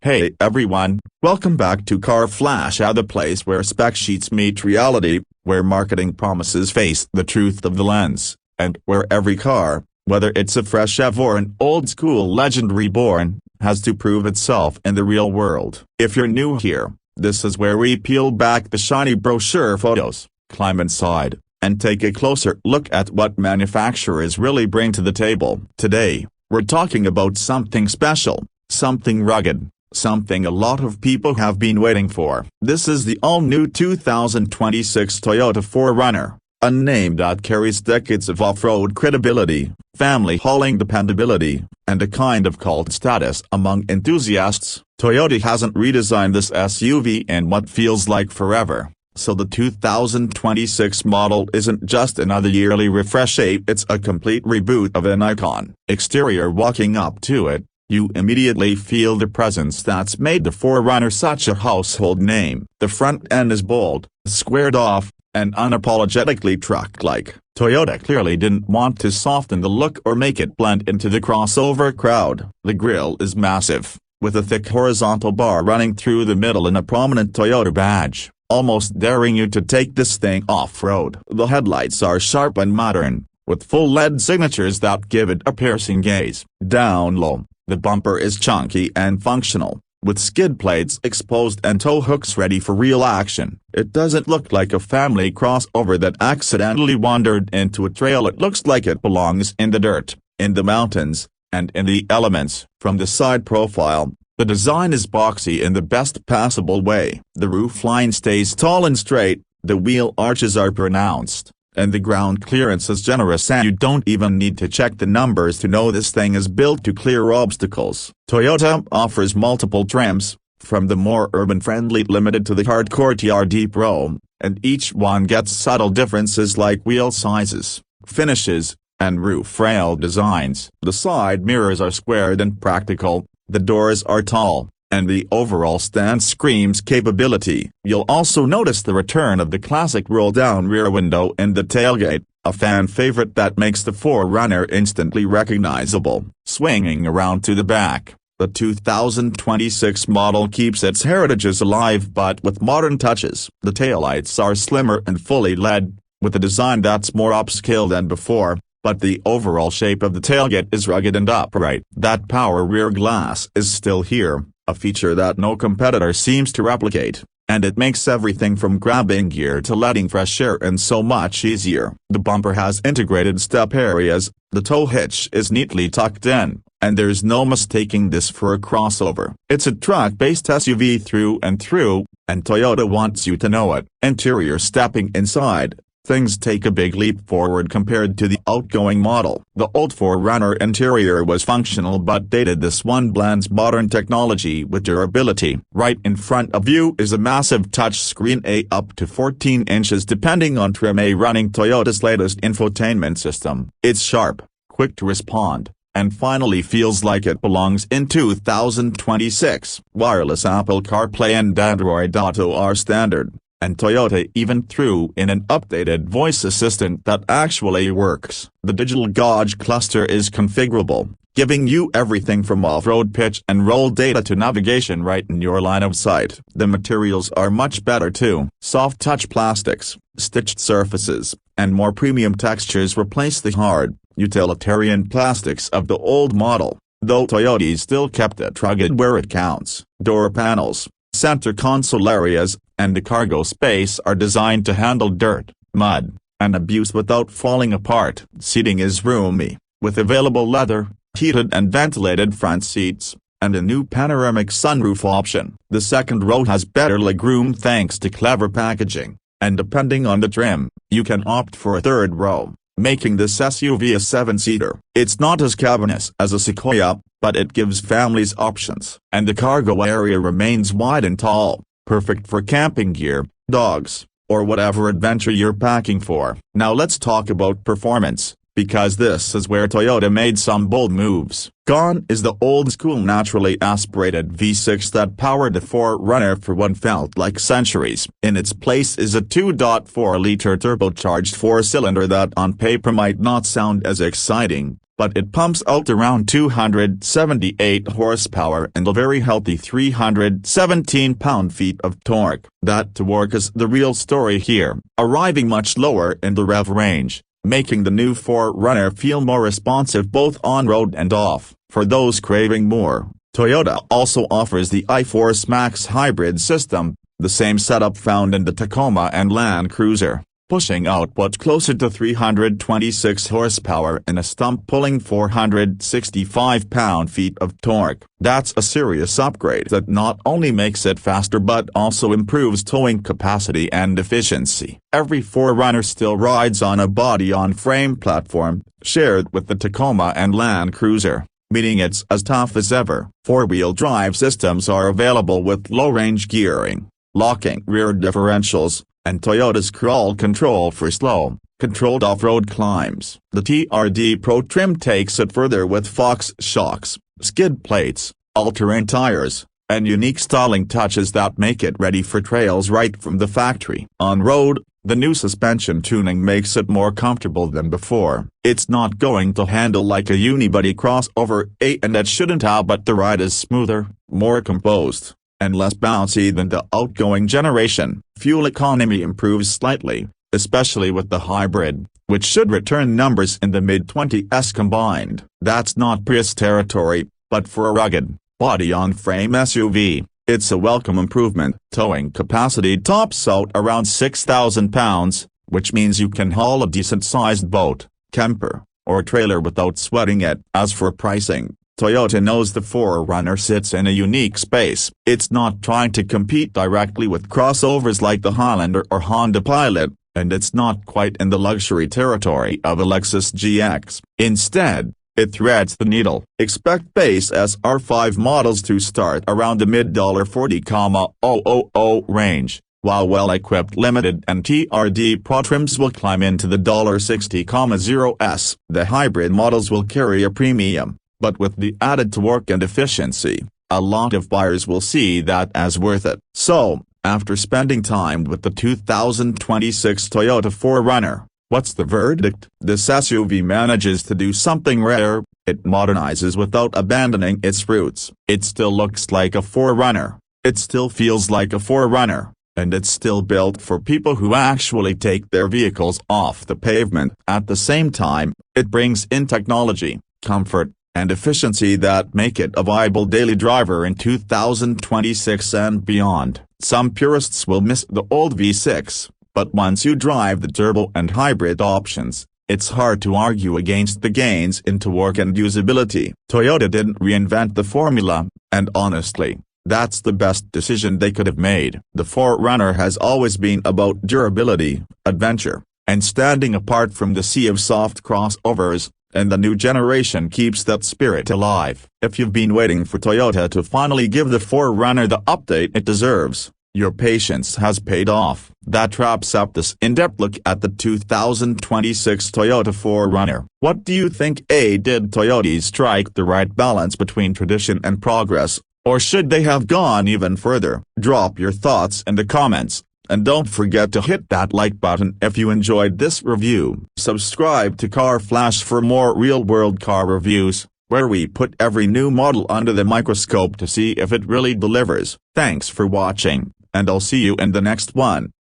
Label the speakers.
Speaker 1: Hey everyone, welcome back to Car Flash, the place where spec sheets meet reality, where marketing promises face the truth of the lens, and where every car, whether it's a fresh EV or an old-school legend reborn, has to prove itself in the real world. If you're new here, this is where we peel back the shiny brochure photos, climb inside, and take a closer look at what manufacturers really bring to the table. Today, we're talking about something special, something rugged, something a lot of people have been waiting for. This is the all-new 2026 Toyota 4Runner, a name that carries decades of off-road credibility, family hauling dependability, and a kind of cult status among enthusiasts. Toyota hasn't redesigned this SUV in what feels like forever, so the 2026 model isn't just another yearly refresh, it's a complete reboot of an icon. Exterior: walking up to it, you immediately feel the presence that's made the 4Runner such a household name. The front end is bold, squared off, and unapologetically truck-like. Toyota clearly didn't want to soften the look or make it blend into the crossover crowd. The grille is massive, with a thick horizontal bar running through the middle and a prominent Toyota badge, almost daring you to take this thing off-road. The headlights are sharp and modern, with full LED signatures that give it a piercing gaze. Down low, the bumper is chunky and functional, with skid plates exposed and tow hooks ready for real action. It doesn't look like a family crossover that accidentally wandered into a trail. It looks like it belongs in the dirt, in the mountains, and in the elements. From the side profile, the design is boxy in the best passable way. The roofline stays tall and straight, the wheel arches are pronounced, and the ground clearance is generous, and you don't even need to check the numbers to know this thing is built to clear obstacles. Toyota offers multiple trims, from the more urban-friendly Limited to the hardcore TRD Pro, and each one gets subtle differences like wheel sizes, finishes, and roof rail designs. The side mirrors are squared and practical, the doors are tall, and the overall stance screams capability. You'll also notice the return of the classic roll-down rear window in the tailgate, a fan favorite that makes the 4Runner instantly recognizable. Swinging around to the back, the 2026 model keeps its heritages alive but with modern touches. The taillights are slimmer and fully LED, with a design that's more upscale than before, but the overall shape of the tailgate is rugged and upright. That power rear glass is still here, a feature that no competitor seems to replicate, and it makes everything from grabbing gear to letting fresh air in so much easier. The bumper has integrated step areas, the tow hitch is neatly tucked in, and there's no mistaking this for a crossover. It's a truck-based SUV through and through, and Toyota wants you to know it. Interior: stepping inside, things take a big leap forward compared to the outgoing model. The old 4Runner interior was functional but dated. This one blends modern technology with durability. Right in front of you is a massive touchscreen, up to 14 inches depending on trim, running Toyota's latest infotainment system. It's sharp, quick to respond, and finally feels like it belongs in 2026. Wireless Apple CarPlay and Android Auto are standard, and Toyota even threw in an updated voice assistant that actually works. The digital gauge cluster is configurable, giving you everything from off-road pitch and roll data to navigation right in your line of sight. The materials are much better too. Soft touch plastics, stitched surfaces, and more premium textures replace the hard, utilitarian plastics of the old model, though Toyota still kept it rugged where it counts. Door panels, center console areas, and the cargo space are designed to handle dirt, mud, and abuse without falling apart. Seating is roomy, with available leather, heated and ventilated front seats, and a new panoramic sunroof option. The second row has better legroom thanks to clever packaging, and depending on the trim, you can opt for a third row, making this SUV a 7-seater. It's not as cavernous as a Sequoia, but it gives families options. And the cargo area remains wide and tall, perfect for camping gear, dogs, or whatever adventure you're packing for. Now let's talk about performance, because this is where Toyota made some bold moves. Gone is the old-school naturally aspirated V6 that powered the 4Runner for what felt like centuries. In its place is a 2.4-liter turbocharged four-cylinder that on paper might not sound as exciting, but it pumps out around 278 horsepower and a very healthy 317 pound-feet of torque. That torque is the real story here, arriving much lower in the rev range, making the new 4Runner feel more responsive both on-road and off. For those craving more, Toyota also offers the iForce Max hybrid system, the same setup found in the Tacoma and Land Cruiser, pushing output closer to 326 horsepower and a stump-pulling 465 pound-feet of torque. That's a serious upgrade that not only makes it faster but also improves towing capacity and efficiency. Every 4Runner still rides on a body-on-frame platform, shared with the Tacoma and Land Cruiser, meaning it's as tough as ever. Four-wheel drive systems are available with low-range gearing, locking rear differentials, and Toyota's crawl control for slow, controlled off-road climbs. The TRD Pro trim takes it further with Fox shocks, skid plates, all-terrain tires, and unique styling touches that make it ready for trails right from the factory. On-road, the new suspension tuning makes it more comfortable than before. It's not going to handle like a unibody crossover 8 and it shouldn't have, but the ride is smoother, more composed, and less bouncy than the outgoing generation. Fuel economy improves slightly, especially with the hybrid, which should return numbers in the mid-20s combined. That's not Prius territory, but for a rugged, body-on-frame SUV, it's a welcome improvement. Towing capacity tops out around 6,000 pounds, which means you can haul a decent-sized boat, camper, or trailer without sweating it. As for pricing, Toyota knows the 4Runner sits in a unique space. It's not trying to compete directly with crossovers like the Highlander or Honda Pilot, and it's not quite in the luxury territory of a Lexus GX. Instead, it threads the needle. Expect base SR5 models to start around the mid-$40,000 range, while well-equipped Limited and TRD Pro trims will climb into the $60,000s. The hybrid models will carry a premium, but with the added torque and efficiency, a lot of buyers will see that as worth it. So, after spending time with the 2026 Toyota 4Runner, what's the verdict? This SUV manages to do something rare. It modernizes without abandoning its roots. It still looks like a 4Runner, it still feels like a 4Runner, and it's still built for people who actually take their vehicles off the pavement. At the same time, it brings in technology, comfort, and efficiency that make it a viable daily driver in 2026 and beyond. Some purists will miss the old V6, but once you drive the turbo and hybrid options, it's hard to argue against the gains in torque and usability. Toyota didn't reinvent the formula, and honestly, that's the best decision they could have made. The 4Runner has always been about durability, adventure, and standing apart from the sea of soft crossovers, and the new generation keeps that spirit alive. If you've been waiting for Toyota to finally give the 4Runner the update it deserves, your patience has paid off. That wraps up this in-depth look at the 2026 Toyota 4Runner. What do you think? Did Toyota strike the right balance between tradition and progress, or should they have gone even further? Drop your thoughts in the comments, and don't forget to hit that like button if you enjoyed this review. Subscribe to Car Flash for more real-world car reviews, where we put every new model under the microscope to see if it really delivers. Thanks for watching, and I'll see you in the next one.